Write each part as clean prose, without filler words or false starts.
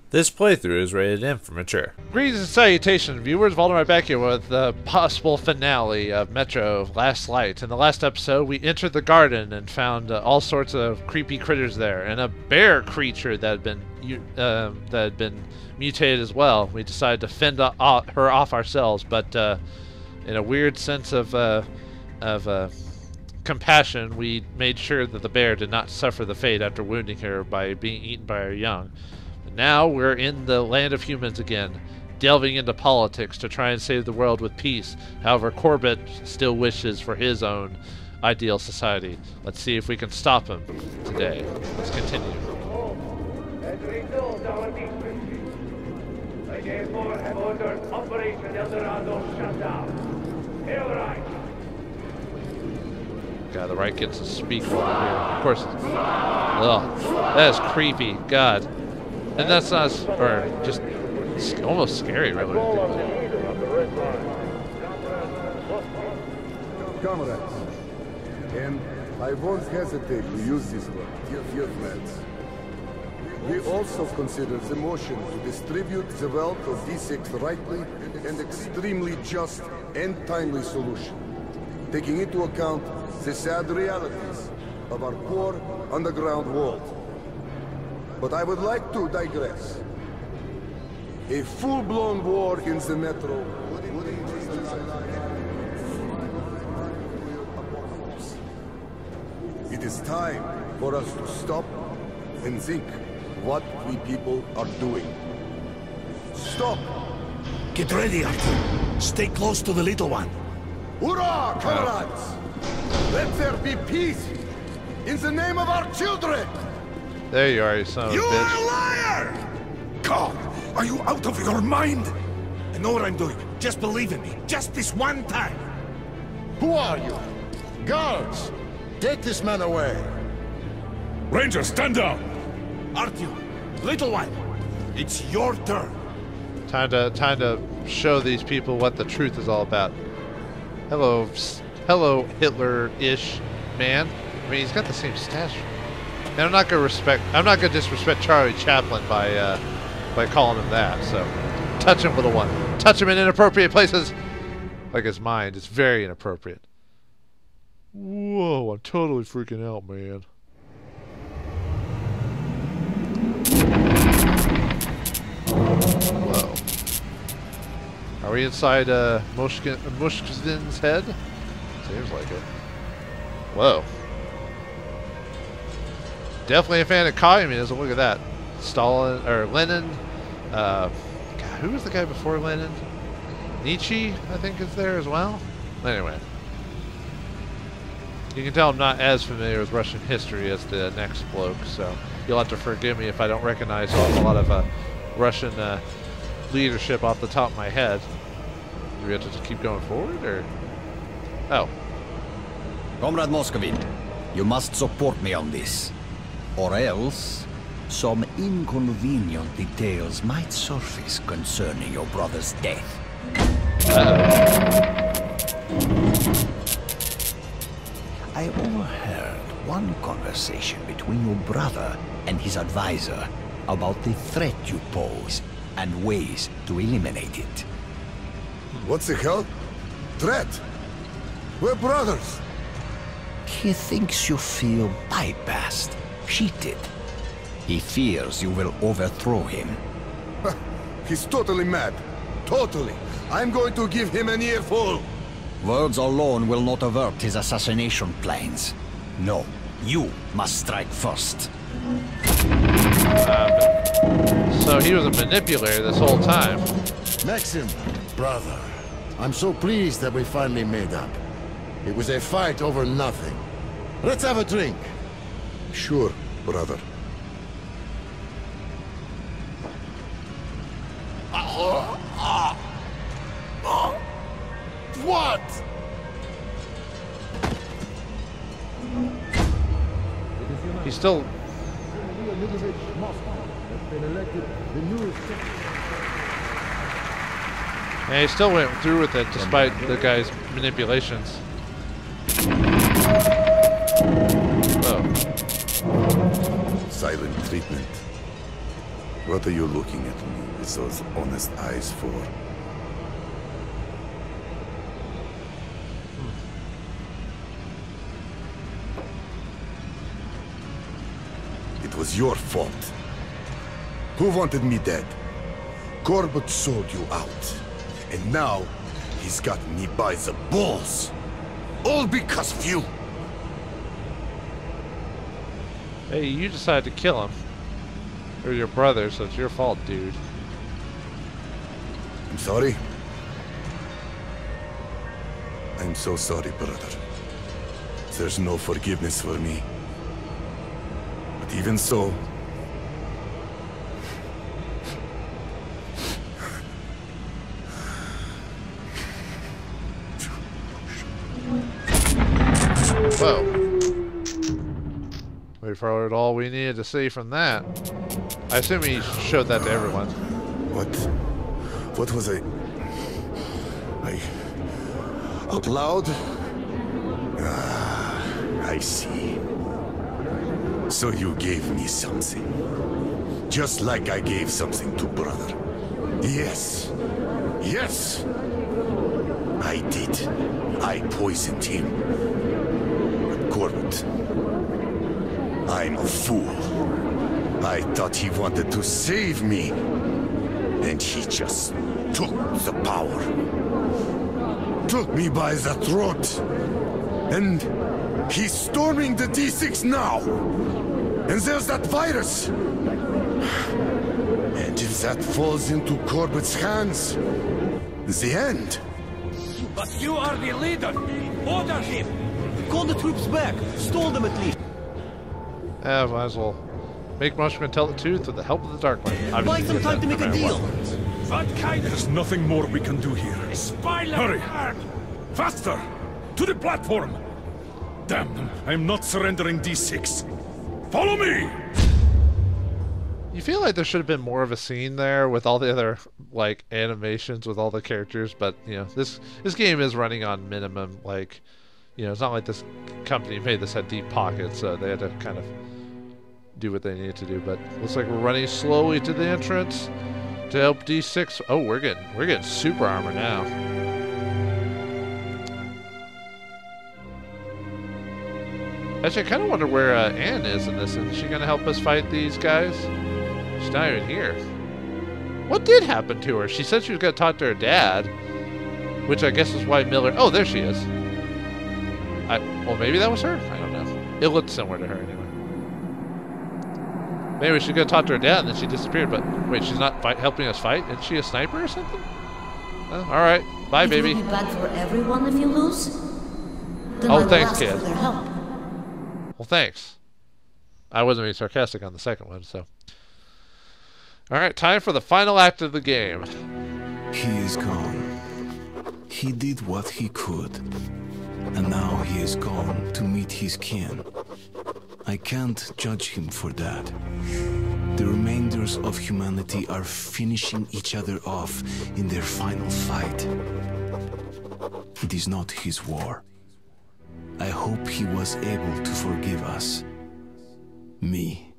This playthrough is rated M for mature. Greetings and salutations, viewers. Vauldemare back here with the possible finale of Metro Last Light. In the last episode, we entered the garden and found all sorts of creepy critters there, and a bear creature that had been mutated as well. We decided to fend her off ourselves, but in a weird sense of compassion, we made sure that the bear did not suffer the fate after wounding her by being eaten by her young. Now we're in the land of humans again, delving into politics to try and save the world with peace. However, Corbett still wishes for his own ideal society. Let's see if we can stop him today. Let's continue. As a result, our district, I therefore have ordered Operation Eldorado shut down. All right. God, the right gets to speak over here. Of course. Ugh, that is creepy. God. And that's not, or just almost scary, really. Comrades, and I won't hesitate to use this word, dear friends. We also consider the motion to distribute the wealth of D6 rightly and extremely just and timely solution, taking into account the sad realities of our poor underground world. But I would like to digress. A full-blown war in the Metro It is time for us to stop and think what we people are doing. Stop! Get ready, Artyom. Stay close to the little one. Hurrah, comrades! Let there be peace in the name of our children! There you are, you son of a bitch. You are a liar! God, are you out of your mind? I know what I'm doing. Just believe in me. Just this one time. Who are you? Guards! Take this man away. Ranger, stand down! Artyom, little one, it's your turn. Time to show these people what the truth is all about. Hello, Hitler-ish man. I mean, he's got the same stature. And I'm not gonna disrespect Charlie Chaplin by calling him that. So, touch him, little one. Touch him in inappropriate places, like his mind. It's very inappropriate. Whoa! I'm totally freaking out, man. Whoa. Are we inside Mushkin's head? Seems like it. Whoa. Definitely a fan of communism. Look at that. Stalin or Lenin. God, who was the guy before Lenin? Nietzsche, I think, is there as well. Anyway, you can tell I'm not as familiar with Russian history as the next bloke, so you'll have to forgive me if I don't recognize a lot of Russian leadership off the top of my head. Do we have to just keep going forward, or? Oh. Comrade Moscovite, you must support me on this. Or else, some inconvenient details might surface concerning your brother's death. I overheard one conversation between your brother and his advisor about the threat you pose and ways to eliminate it. What the hell? Threat? We're brothers. He thinks you feel bypassed. Cheated. He fears you will overthrow him. He's totally mad. Totally. I'm going to give him an earful. Words alone will not avert his assassination plans. No, you must strike first. So he was a manipulator this whole time. Maxim, brother, I'm so pleased that we finally made up. It was a fight over nothing. Let's have a drink. Sure, brother. What? He's still. Yeah, he still went through with it despite the guy's manipulations. Oh. Silent treatment. What are you looking at me with those honest eyes for? It was your fault. Who wanted me dead? Corbett sold you out. And now, he's got me by the balls. All because of you. Hey, you decided to kill him. Or your brother, so it's your fault, dude. I'm sorry. I'm so sorry, brother. There's no forgiveness for me. But even so... Whoa. We forwarded all we needed to see from that. I assume he showed that to everyone. What was I... Out loud? Ah, I see. So you gave me something. Just like I gave something to brother. Yes. Yes! I did. I poisoned him. But Corbett... I'm a fool. I thought he wanted to save me. And he just took the power. Took me by the throat. And he's storming the D6 now. And there's that virus. And if that falls into Corbett's hands, the end. But you are the leader. Order him. Call the troops back. Stall them at least. Yeah, might as well make Mushroom tell the truth with the help of the Dark One. Buy some time to make a deal. What kind? There's nothing more we can do here. Hurry! Faster! To the platform! Damn them, I'm not surrendering D6. Follow me! You feel like there should have been more of a scene there with all the other, like, animations with all the characters, but, you know, this game is running on minimum, like, you know, it's not like this company made this had deep pockets, so they had to kind of do what they needed to do, but looks like we're running slowly to the entrance to help D6. Oh, we're getting super armor now. Actually, I kind of wonder where Anne is in this. Is she going to help us fight these guys? She's not even here. What did happen to her? She said she was going to talk to her dad, which I guess is why Miller... Oh, there she is. Well, maybe that was her? I don't know. It looked similar to her anyway. Maybe she's going to talk to her dad and then she disappeared, but wait, she's not helping us fight? Is she a sniper or something? Oh, alright. Bye, baby. It will be bad for everyone if you lose. Then Oh, I will thanks, ask kid. for their help. Well, thanks. I wasn't being sarcastic on the second one, so... Alright, time for the final act of the game. He is gone. He did what he could. And now he is gone to meet his kin. I can't judge him for that. The remainders of humanity are finishing each other off in their final fight. It is not his war. I hope he was able to forgive us. Me.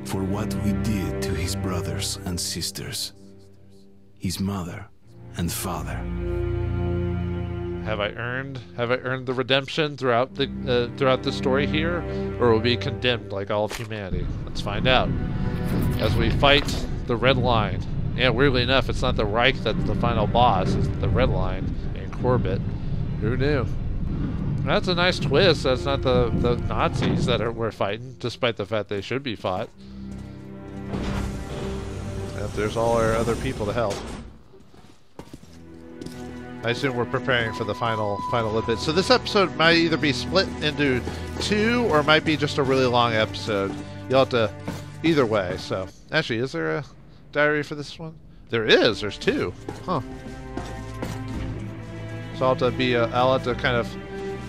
For what we did to his brothers and sisters. His mother and father. Have I earned the redemption throughout the story here, or will be condemned like all of humanity? Let's find out as we fight the Red Line. Yeah, weirdly enough, it's not the Reich that's the final boss; it's the Red Line and Corbett. Who knew? That's a nice twist. That's not the Nazis that we're fighting, despite the fact they should be fought. And there's all our other people to help. I assume we're preparing for the final bit. So this episode might either be split into 2 or might be just a really long episode. You'll have to, either way. So actually, is there a diary for this one? There is. There's 2. Huh. So I'll have to kind of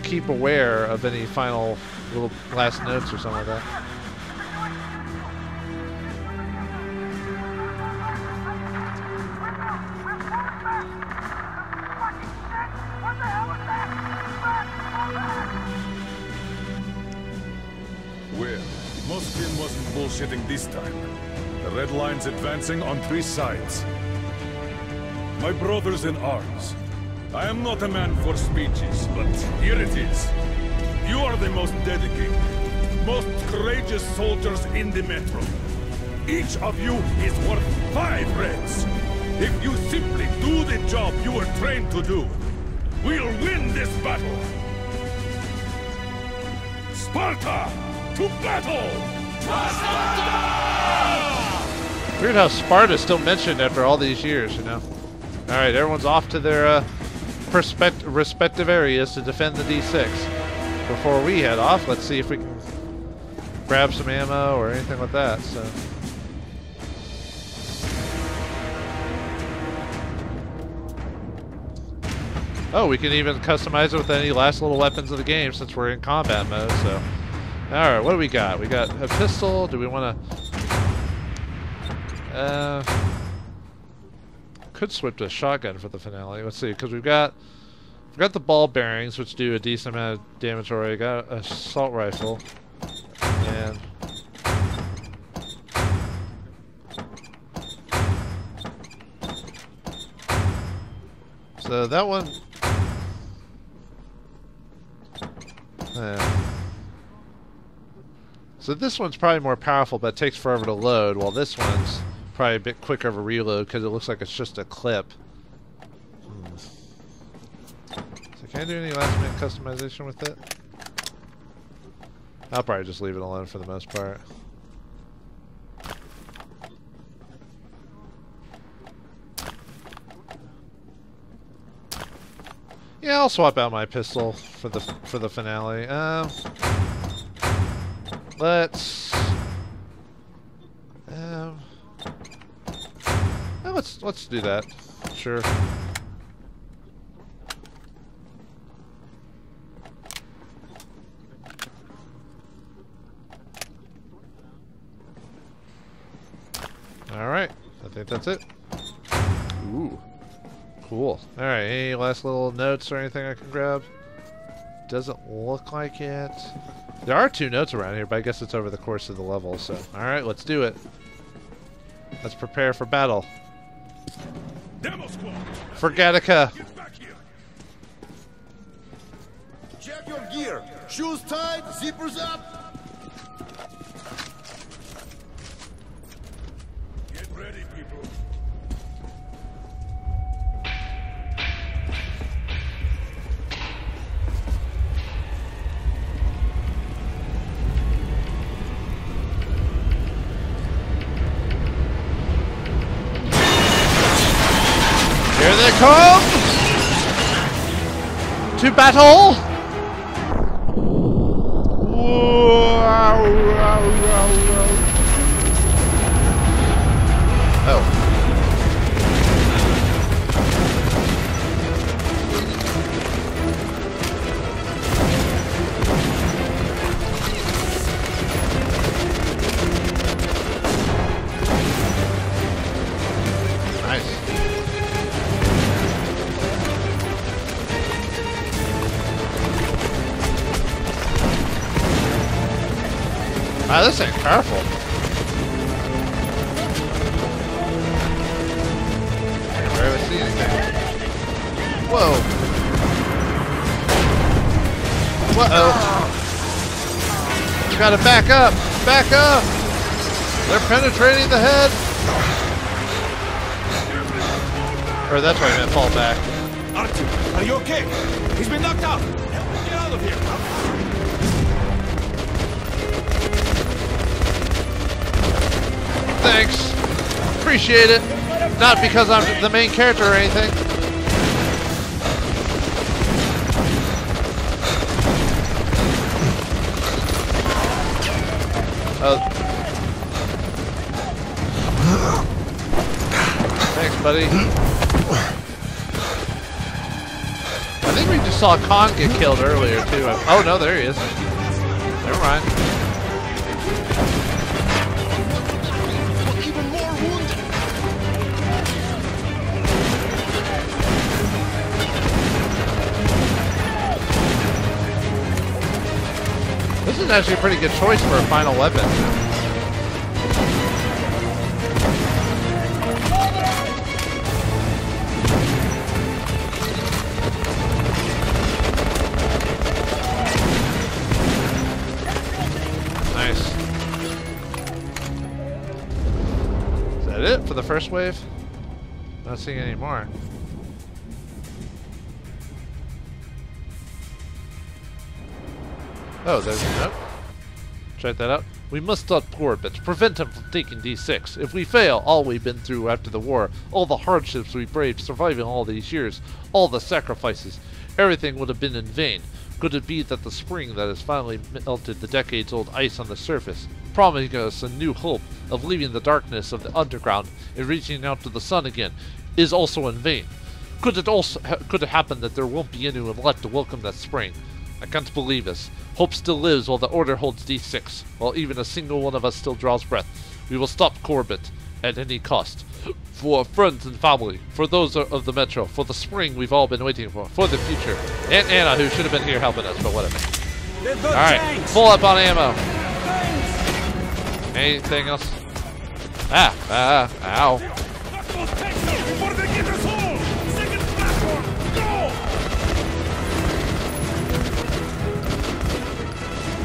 keep aware of any final little last notes or something like that. Well, Moskvin wasn't bullshitting this time. The red lines advancing on 3 sides. My brothers in arms, I am not a man for speeches, but here it is. You are the most dedicated, most courageous soldiers in the Metro. Each of you is worth 5 reds. If you simply do the job you were trained to do, we'll win this battle. Sparta, to battle! Sparta! Weird how Sparta's still mentioned after all these years, you know. Alright, everyone's off to their respective areas to defend the D6. Before we head off, let's see if we can grab some ammo or anything like that. So. Oh, we can even customize it with any last little weapons of the game since we're in combat mode. So, all right, what do we got? We got a pistol. Do we want to? Could switch to a shotgun for the finale. Let's see, because we've got the ball bearings, which do a decent amount of damage already. Got an assault rifle, and so that one. So this one's probably more powerful, but it takes forever to load, while this one's probably a bit quicker of a reload because it looks like it's just a clip. So can I do any last minute customization with it? I'll probably just leave it alone for the most part. Yeah, I'll swap out my pistol for the finale. Let's do that. Sure. All right, I think that's it. Ooh. Cool. Alright, any last little notes or anything I can grab? Doesn't look like it. There are 2 notes around here, but I guess it's over the course of the level, so. Alright, let's do it. Let's prepare for battle. For Gattaca! Check your gear! Shoes tied, zippers up! Get ready, people. Here they come! To battle! Oh. Nice. Wow, this thing's powerful. I barely see anything. Whoa. Uh-oh. You gotta back up! Back up! They're penetrating the head! Or that's why I meant fall back. Artyom, are you okay? He's been knocked out! Help me get out of here! Thanks. Appreciate it. Not because I'm the main character or anything. Thanks, buddy. I think we just saw Khan get killed earlier, too. Oh, no, there he is. Never mind. This is actually a pretty good choice for a final weapon. that it for the first wave? Not seeing any more. Oh, there's a note. Check that out. We must stop Corbett, prevent him from taking D6. If we fail, all we've been through after the war, all the hardships we braved surviving all these years, all the sacrifices, everything would have been in vain. Could it be that the spring that has finally melted the decades-old ice on the surface, promising us a new hope of leaving the darkness of the underground and reaching out to the sun again, is also in vain? Could it happen that there won't be anyone left to welcome that spring? I can't believe this. Hope still lives while the Order holds D6, while even a single one of us still draws breath. We will stop Corbett at any cost. For our friends and family, for those of the Metro, for the spring we've all been waiting for the future. And Anna, who should have been here helping us, but whatever. Alright, full up on ammo. Anything else? Ow.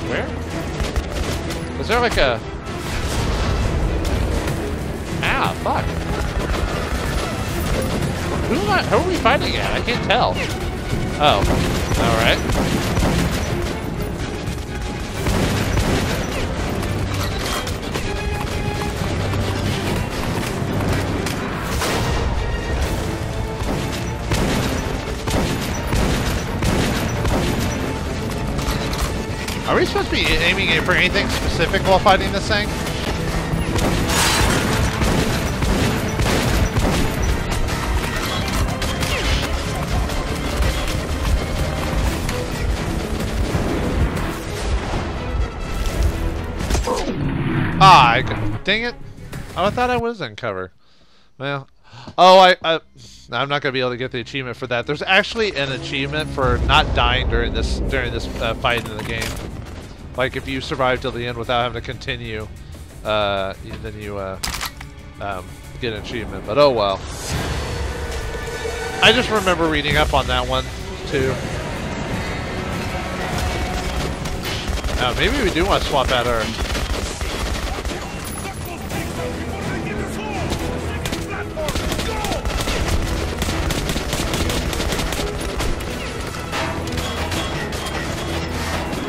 Where? Is there like a... Ah, fuck. Who are we fighting at? I can't tell. Oh. Alright. Are we supposed to be aiming for anything specific while fighting this thing? Ah, dang it. Oh, I thought I was in cover. Well, oh, I'm not gonna be able to get the achievement for that. There's actually an achievement for not dying during this fight in the game. Like if you survive till the end without having to continue, then you get an achievement. But oh well. I just remember reading up on that one too. Now maybe we do want to swap out our.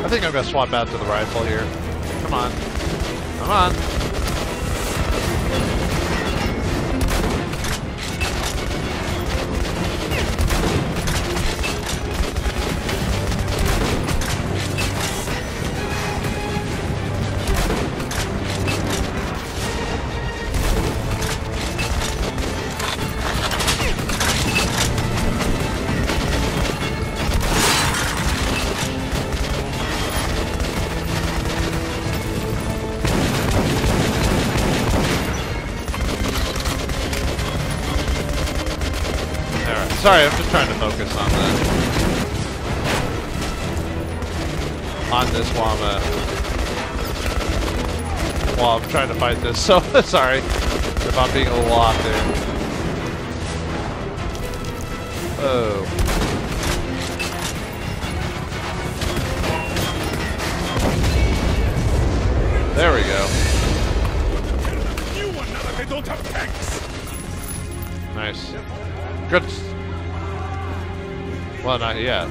I think I'm gonna swap out to the rifle here. Come on. Come on. Sorry, I'm just trying to focus on this while I'm trying to fight this. So sorry if I'm being a little off there. Oh. There we go. Nice. Good. Well, not yet.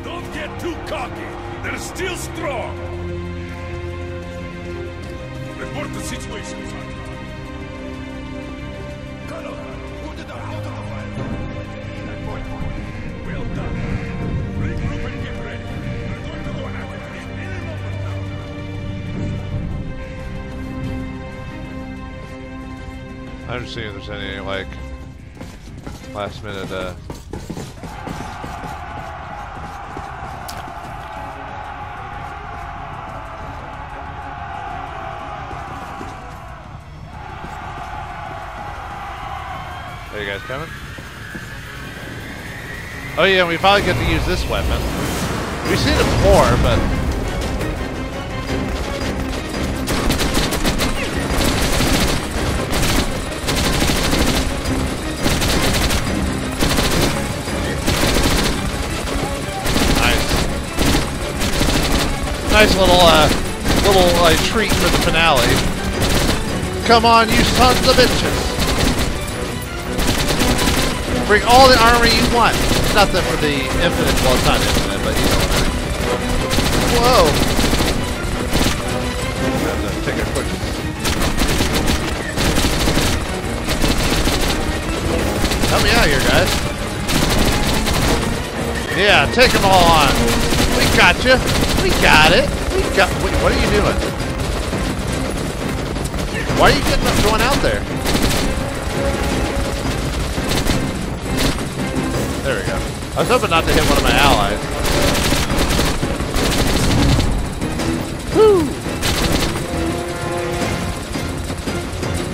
Don't get too cocky. They're still strong. Report the situation, Sergeant. Colonel, wounded are out of the fire. Well done. Regroup and get ready. We're going to go at it any moment now. I'm just seeing if there's any, like, last minute, Are you guys coming? Oh yeah, we probably get to use this weapon. We've seen it before, but... Nice little little like treat for the finale. Come on, you sons of bitches! Bring all the armor you want. Nothing for the infinite. Well, it's not infinite, but you know what I mean. Whoa! Have to take a quick. Help me out here, guys. Yeah, take them all on. We got you. We got it. We got. Wait, what are you doing? Why are you going out there? There we go. I was hoping not to hit one of my allies. Woo!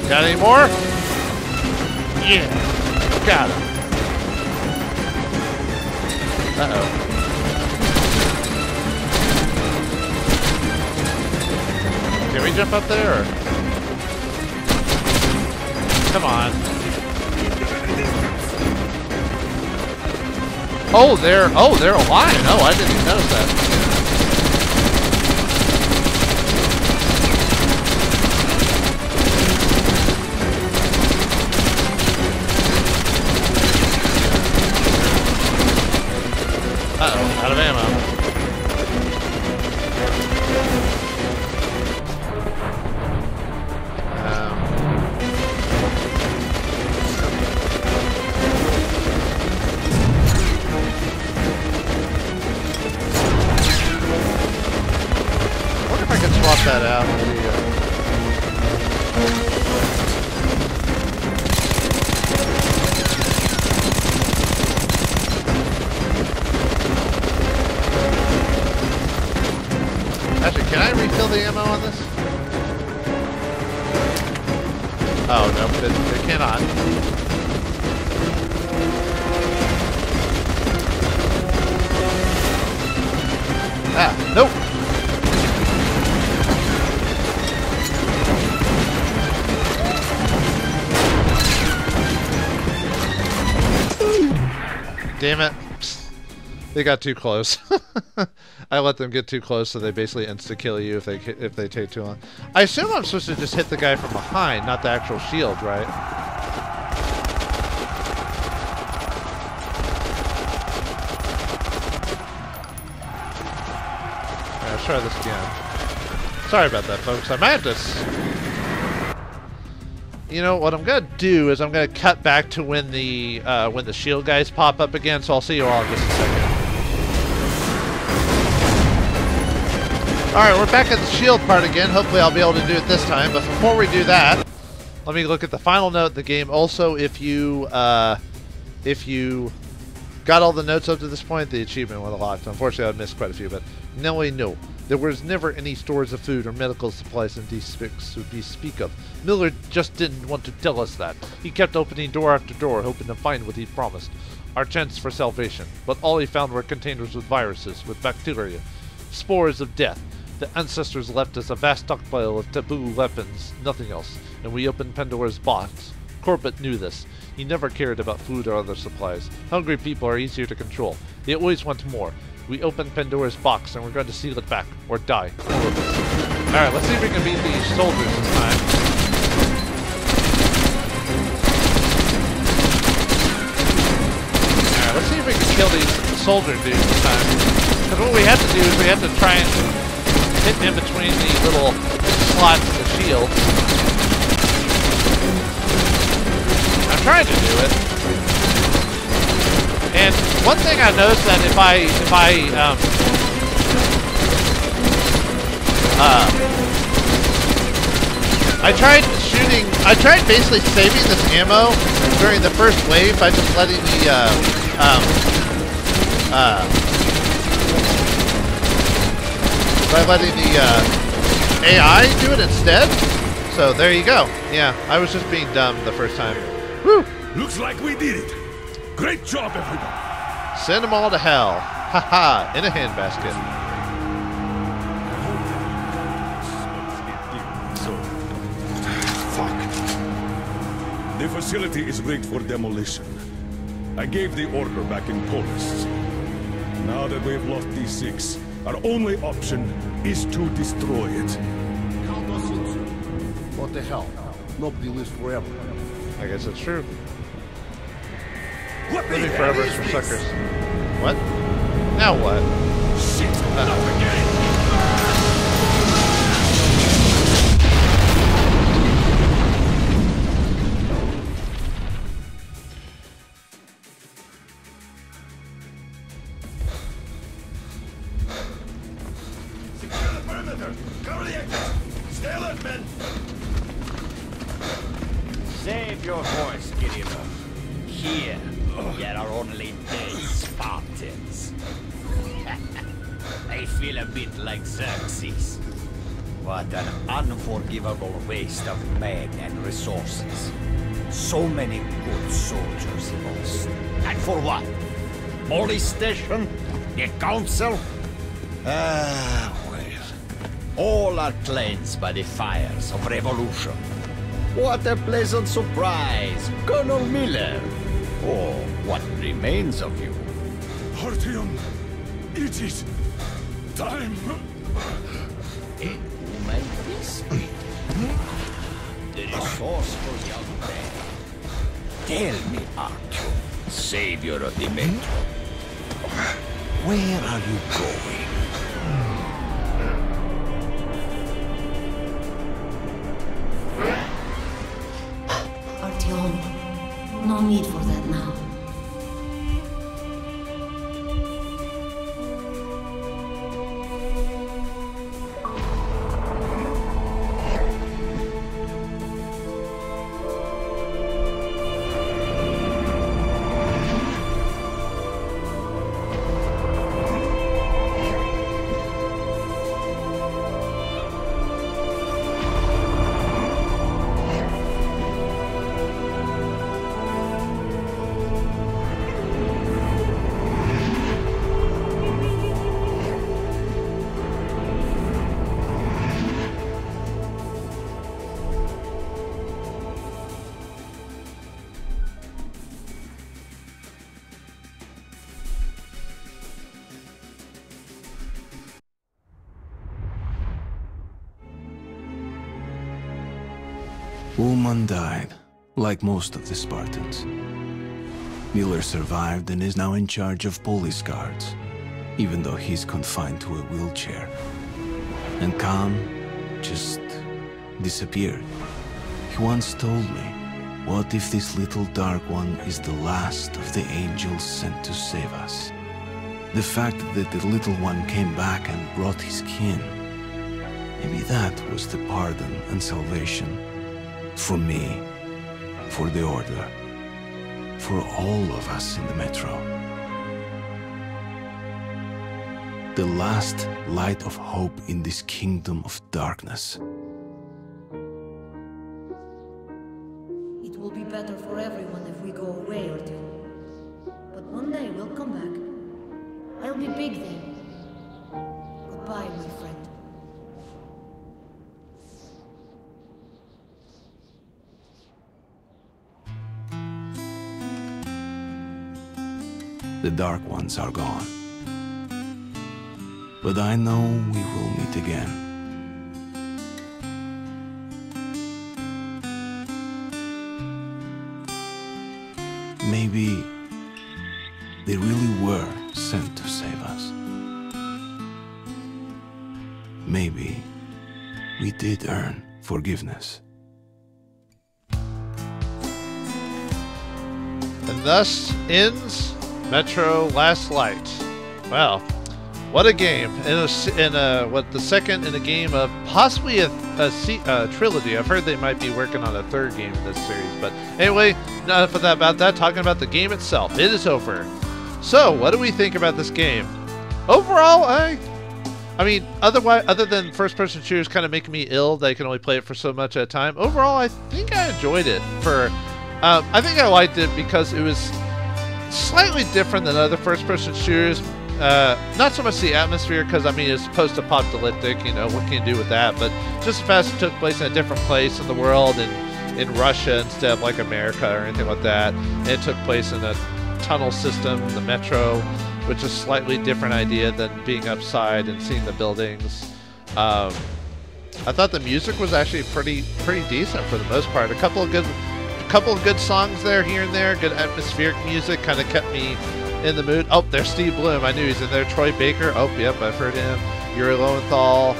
Got any more? Yeah. Got him. Uh-oh. Can we jump up there, or? Come on. Oh, they're alive. Oh, I didn't even notice that. Uh-oh, out of ammo. Swap that out. Actually, can I refill the ammo on this? Oh, no, it cannot. Ah, nope. Damn it. Psst. They got too close. I let them get too close, so they basically insta-kill you if they take too long. I assume I'm supposed to just hit the guy from behind, not the actual shield, right? Alright, let's try this again. Sorry about that, folks. I might have to... You know, what I'm going to do is I'm going to cut back to when the shield guys pop up again, so I'll see you all in just a second. Alright, we're back at the shield part again. Hopefully I'll be able to do it this time, but before we do that, let me look at the final note of the game. Also, if you got all the notes up to this point, the achievement went unlocked. Unfortunately, I've missed quite a few, but no way, no. There was never any stores of food or medical supplies in these speaks to be speak of. Miller just didn't want to tell us that. He kept opening door after door, hoping to find what he promised. Our chance for salvation. But all he found were containers with viruses, with bacteria. Spores of death. The ancestors left us a vast stockpile of taboo weapons, nothing else. And we opened Pandora's box. Corbett knew this. He never cared about food or other supplies. Hungry people are easier to control. They always want more. We opened Pandora's box and we're going to seal it back, or die. Alright, let's see if we can beat these soldiers this time. Alright, let's see if we can kill these soldier dudes this time. Because what we have to do is we have to try and hit in between the little slots of the shield. I'm trying to do it. And one thing I noticed that if I tried basically saving this ammo during the first wave by just letting the AI do it instead. So there you go. Yeah, I was just being dumb the first time. Woo! Looks like we did it. Great job, everybody. Send them all to hell. Haha, in a handbasket. Fuck. The facility is rigged for demolition. I gave the order back in Polis. Now that we've lost D6, Our only option is to destroy it. What the hell? Nobody lives forever. I guess it's true. What Living forever is for suckers. What? Now what? Shit! Not again! Secure the perimeter! Cover the exit! Stay alert, men! Save your voice, Kirilo. Here, there are only dead Spartans. I feel a bit like Xerxes. What an unforgivable waste of men and resources. So many good soldiers lost. And for what? Police station? The council? Ah, well. All are cleansed by the fires of revolution. What a pleasant surprise, Colonel Miller. Or what remains of you. Artyom, it is time. Who may this be? The resourceful young man. Tell me, Artyom, savior of the Metro. Where are you going? Artyom, no need for that now. Ullman died, like most of the Spartans. Miller survived and is now in charge of police guards, even though he's confined to a wheelchair. And Khan just disappeared. He once told me, what if this little dark one is the last of the angels sent to save us? The fact that the little one came back and brought his kin, maybe that was the pardon and salvation. For me, for the Order, for all of us in the Metro. The last light of hope in this kingdom of darkness. It will be better for everyone if we go away, Artyom. But one day we'll come back. I'll be big then. Goodbye, my friend. The Dark Ones are gone. But I know we will meet again. Maybe they really were sent to save us. Maybe we did earn forgiveness. And thus ends Metro Last Light. Wow, what a game! What the second in a game of possibly a trilogy. I've heard they might be working on a third game in this series. But anyway, enough about that. Talking about the game itself, it is over. So, what do we think about this game? Overall, I mean, other than first-person shooters kind of making me ill that I can only play it for so much at a time. Overall, I think I enjoyed it. I think I liked it because it was slightly different than other first-person shooters. Not so much the atmosphere, because I mean it's post-apocalyptic. You know, what can you do with that? But just the fact it took place in a different place in the world, and in Russia instead of like America or anything like that. And it took place in a tunnel system, the metro. which is a slightly different idea than being upside and seeing the buildings. I thought the music was actually pretty decent for the most part. A couple of good songs there, here and there. Good atmospheric music, kind of kept me in the mood. Oh, there's Steve Bloom. I knew he's in there. Troy Baker. Oh, yep, I've heard him. Yuri Lowenthal.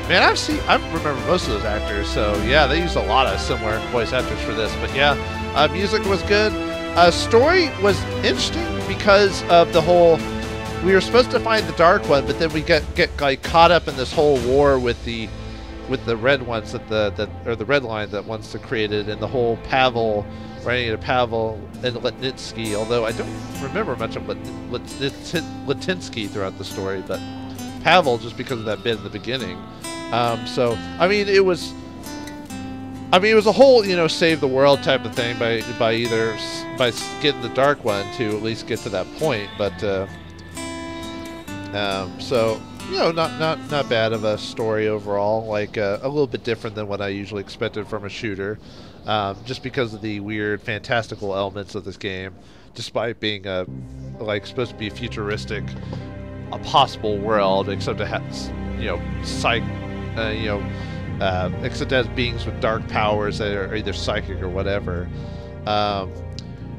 Man, I remember most of those actors. So yeah, they used a lot of similar voice actors for this. But yeah, music was good. Story was interesting because of the whole. We were supposed to find the Dark One, but then we get like caught up in this whole war with the red ones or the red line that wants to create it, and the whole Pavel, writing to Pavel and Letnitsky, although I don't remember much of Latinsky throughout the story, but Pavel just because of that bit in the beginning. So I mean it was a whole, you know, save the world type of thing by getting the Dark One to at least get to that point, but so, you know, not bad of a story overall. Like a little bit different than what I usually expected from a shooter, just because of the weird, fantastical elements of this game. Despite being like supposed to be a futuristic, a possible world, except it has, you know, except it has beings with dark powers that are either psychic or whatever.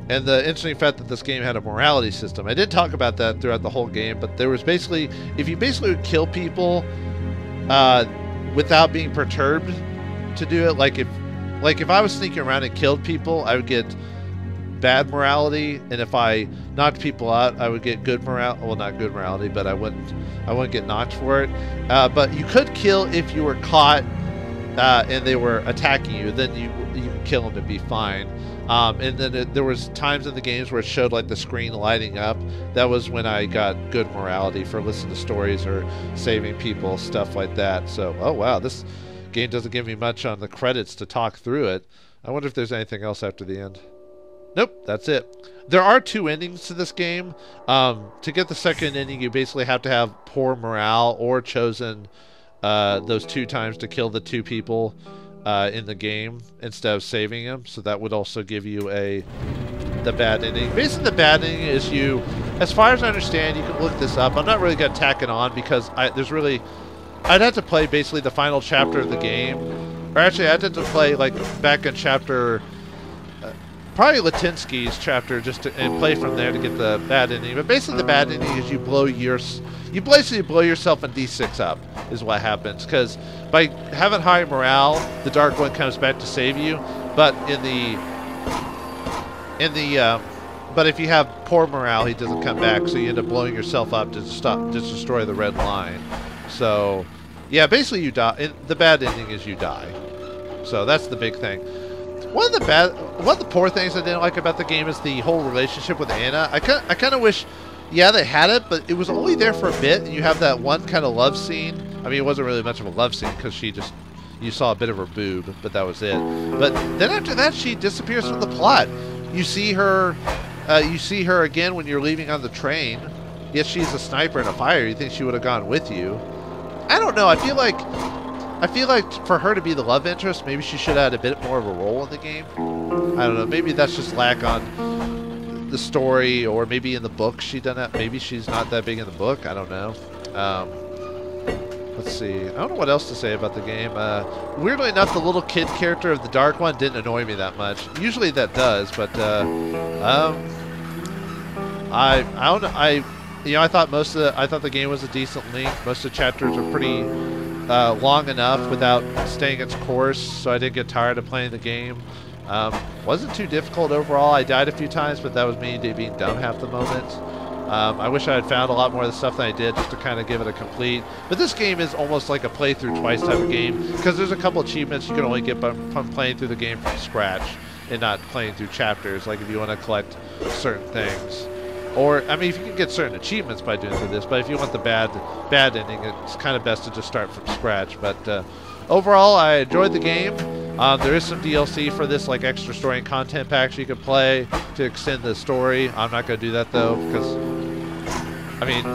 And the interesting fact that this game had a morality system. I did talk about that throughout the whole game, but there was basically, if you basically would kill people without being perturbed to do it, like if I was sneaking around and killed people, I would get bad morality, and if I knocked people out, I would get good morale. Well, not good morality, but I wouldn't get knocked for it. But you could kill if you were caught and they were attacking you. Then you could kill them and be fine. And then there was times in the games where it showed like the screen lighting up. That was when I got good morality for listening to stories or saving people, stuff like that. So, oh wow, this game doesn't give me much on the credits to talk through it. I wonder if there's anything else after the end. Nope, that's it. There are 2 endings to this game. To get the second ending, you basically have to have poor morale or chosen those 2 times to kill the 2 people in the game instead of saving them. So that would also give you the bad ending. Basically, the bad ending is you, as far as I understand, you can look this up. I'm not really going to tack it on because I'd have to play basically the final chapter of the game. Or actually, I'd have to play like back in chapter... probably Latinsky's chapter and play from there to get the bad ending. But basically the bad ending is you basically blow yourself in D6 up is what happens. Because by having high morale, the Dark One comes back to save you. But but if you have poor morale, he doesn't come back. So you end up blowing yourself up to destroy the red line. So yeah, basically you die. The bad ending is you die. So that's the big thing. One of the poor things I didn't like about the game is the whole relationship with Anna. I kind of wish, yeah, they had it, but it was only there for a bit, and you have that one kind of love scene. I mean, it wasn't really much of a love scene because you saw a bit of her boob, but that was it. But then after that, she disappears from the plot. You see her again when you're leaving on the train. Yes, she's a sniper in a fire. You think she would have gone with you? I don't know. I feel like for her to be the love interest, maybe she should have had a bit more of a role in the game. I don't know. Maybe that's just lack on the story, or maybe in the book she done that. Maybe she's not that big in the book. I don't know. Let's see. I don't know what else to say about the game. Weirdly enough, the little kid character of the Dark One didn't annoy me that much. Usually that does, but I don't know. I thought the game was a decent length. Most of the chapters are pretty long enough without staying its course, so I didn't get tired of playing the game. Wasn't too difficult overall. I died a few times, but that was me being dumb half the moment. I wish I had found a lot more of the stuff than I did just to kind of give it a complete. But this game is almost like a playthrough twice type of game, because there's a couple achievements you can only get from playing through the game from scratch and not playing through chapters, like if you want to collect certain things. Or, I mean, if you can get certain achievements by doing through this, but if you want the bad ending, it's kind of best to just start from scratch. But overall, I enjoyed the game. There is some DLC for this, like extra story and content packs you can play to extend the story. I'm not going to do that, though, because, I mean,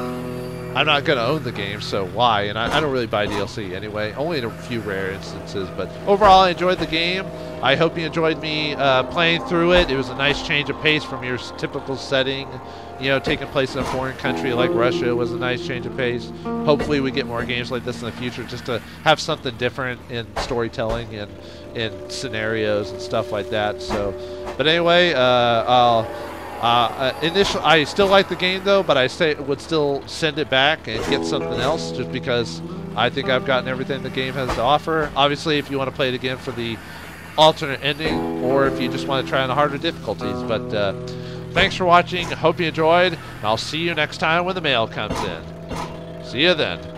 I'm not going to own the game, so why? And I don't really buy DLC anyway, only in a few rare instances. But overall, I enjoyed the game. I hope you enjoyed me playing through it. It was a nice change of pace from your typical setting. You know, taking place in a foreign country like Russia was a nice change of pace. Hopefully we get more games like this in the future, just to have something different in storytelling and in scenarios and stuff like that. So, but anyway, initially, I still like the game though, but I would still send it back and get something else, just because I think I've gotten everything the game has to offer. Obviously, if you want to play it again for the alternate ending, or if you just want to try on the harder difficulties. But thanks for watching. Hope you enjoyed. I'll see you next time when the mail comes in. See you then.